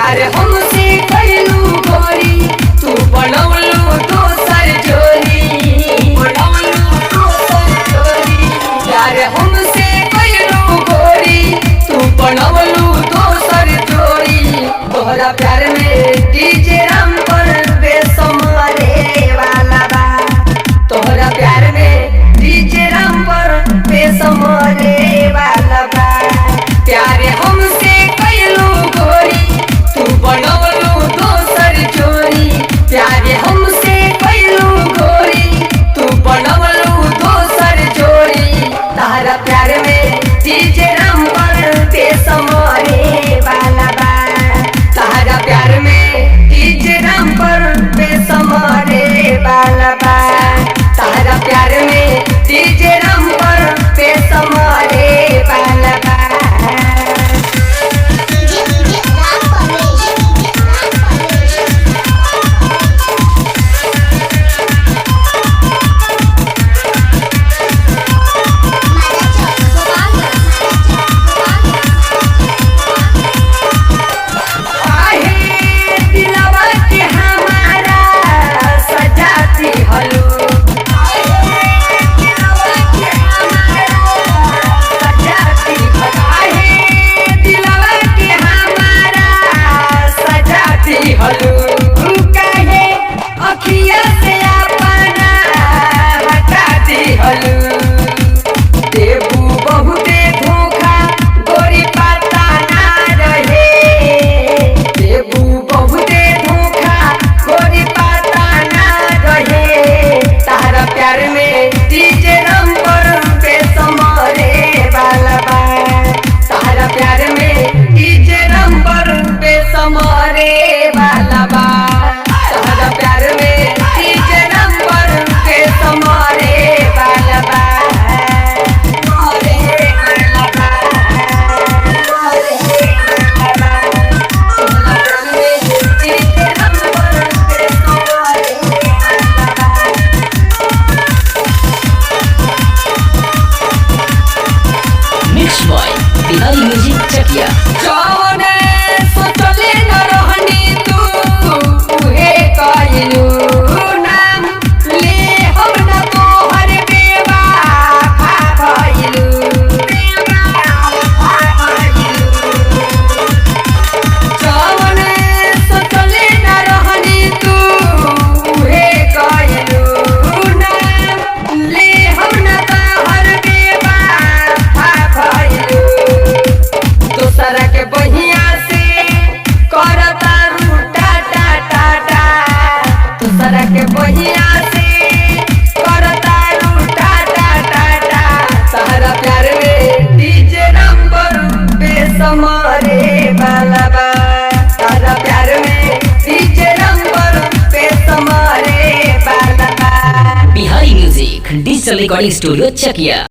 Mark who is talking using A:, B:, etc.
A: प्यार हमसे कइलू गोरी तू बनौलू दोसर जोरी प्यार हमसे कइलू गोरी तू बनौलू दोसर जोरी तोहरा प्यार में डीजे राम पर बेसमरे वाला बा तोहरा प्यार में डीजे राम पर बेसमरे वाला बा प्यार हमसे कइलू गोरी तू बनौलू दोसर जोरी प्यार हमसे कइलू गोरी तू बनौलू दोसर जोरी तारा प्यार में डीजे राम पर बेसमरे वाला बा तारा प्यार में डीजे राम पर बेसमरे वाला बा तारा प्यार में डीजे राम पर बेसमरे वाला बा
B: डिजिटल रिकॉर्डिंग स्टूडियो चकिया।